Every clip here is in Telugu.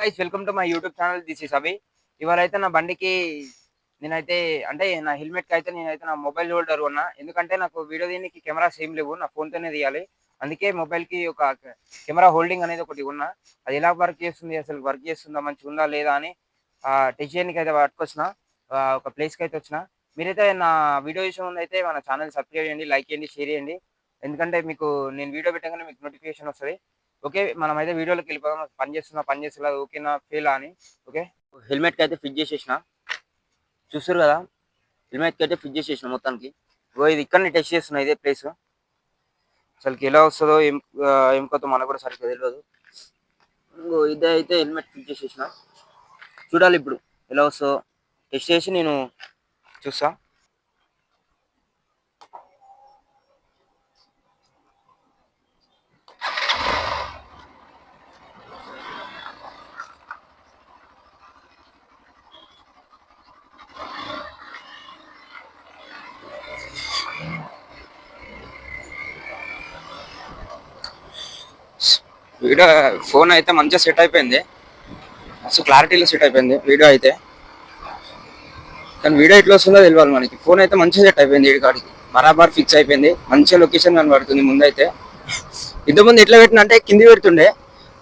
Guys welcome to my YouTube channel. This is Abhi. ఇవాళ అయితే నా బండికి నేనైతే అంటే నా హెల్మెట్ కి అయితే నేనైతే నా మొబైల్ హోల్డర్ కొన్నా. ఎందుకంటే నాకు వీడియో తీయడానికి కెమెరాస్ ఏం లేవు, నా ఫోన్ తోనే తీయాలి. అందుకే మొబైల్ కి ఒక కెమెరా హోల్డింగ్ అనేది ఒకటి కొన్నా. అది ఎలా వర్క్ చేస్తుంది, అసలు వర్క్ చేస్తుందా, మంచిగా ఉందా లేదా అని టెస్ట్ చేయడానికి అయితే పట్టుకొచ్చిన. ఒక ప్లేస్ కి అయితే వచ్చిన. మీరైతే నా వీడియో చూసే ముందు అయితే మన ఛానల్ సబ్స్క్రైబ్ చేయండి, లైక్ చేయండి, షేర్ చేయండి. ఎందుకంటే మీకు నేను వీడియో పెట్టగానే మీకు నోటిఫికేషన్ వస్తుంది. ఓకే, మనమైతే వీడియోలోకి వెళ్ళిపోదాం. పని చేస్తున్నా ఓకేనా ఫెయిలా అని. ఓకే, హెల్మెట్కి అయితే ఫిట్ చేసేసిన, చూస్తారు కదా. హెల్మెట్కి అయితే ఫిట్ చేసేసిన మొత్తానికి. ఇది ఇక్కడ టెస్ట్ చేస్తున్నా, ఇదే ప్లేస్. అసలుకి ఎలా వస్తుందో ఏం కొత్త మనకు కూడా సరిగ్గా తెలియదు. ఇదే అయితే హెల్మెట్ ఫిట్ చేసేసిన, చూడాలి ఇప్పుడు ఎలా వస్తుందో. టెస్ట్ చేసి నేను చూస్తా. వీడియో ఫోన్ అయితే మంచిగా సెట్ అయిపోయింది, అసలు క్లారిటీలో సెట్ అయిపోయింది వీడియో అయితే. కానీ వీడియో ఎట్లా వస్తుందో తెలియాలి మనకి. ఫోన్ అయితే మంచిగా సెట్ అయిపోయింది, ఈ కాడికి బరాబర్ ఫిక్స్ అయిపోయింది. మంచిగా లొకేషన్ కనబడుతుంది ముందైతే. ఇంతకుముందు ఎట్లా పెట్టిన అంటే కింది పెడుతుండే,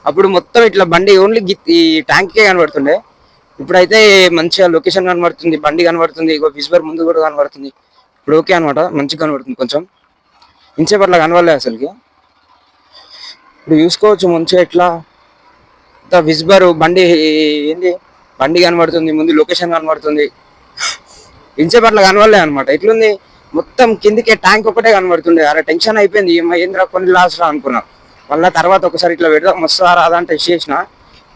అప్పుడు మొత్తం ఇట్లా బండి ఓన్లీ ఈ ట్యాంకే కనబడుతుండే. ఇప్పుడైతే మంచిగా లొకేషన్ కనబడుతుంది, బండి కనబడుతుంది, ఇగో విస్బర్ ముందు కూడా కనబడుతుంది. ఇప్పుడు ఓకే అనమాట, మంచిగా కనబడుతుంది. కొంచెం ఇంచేపు అట్లా కనబడలేదు అసలుకి. ఇప్పుడు చూసుకోవచ్చు మంచిగా ఎట్లా విస్బర్ బండి ఏంది, బండి కనబడుతుంది, ముందు లొకేషన్ కనబడుతుంది. ఇంచేపు అట్లా కనబడలే అనమాట. ఎట్లుంది మొత్తం కిందికే ట్యాంక్ ఒకటే కనబడుతుండే. అరే టెన్షన్ అయిపోయింది, ఏంద్రా కొన్ని లాస్ రా అనుకున్నా. మళ్ళీ తర్వాత ఒకసారి ఇట్లా పెడదాం వస్తుందా రాదా అని టెస్ట్ చేసిన.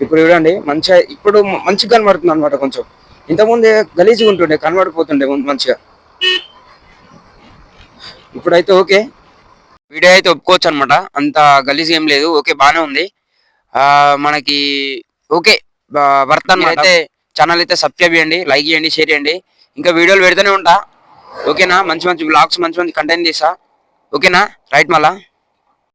ఇప్పుడు చూడండి మంచిగా, ఇప్పుడు మంచిగా కనబడుతుంది అనమాట. కొంచెం ఇంతకుముందే గలీజ్గా ఉంటుండే, కనబడిపోతుండే మంచిగా. ఇప్పుడైతే ఓకే, వీడియో అయితే ఒప్పుకోవచ్చు అనమాట. అంత గలీజ్ ఏం లేదు, ఓకే బాగానే ఉంది మనకి. ఓకే వర్త్ అన్నమాట. అయితే ఛానల్ అయితే సబ్స్క్రైబ్ చేయండి, లైక్ చేయండి, షేర్ చేయండి. ఇంకా వీడియోలు పెడుతూనే ఉంటా. ఓకేనా, మంచి మంచి బ్లాగ్స్, మంచి మంచి కంటెంట్ చేస్తా. ఓకేనా, రైట్ మళ్ళా.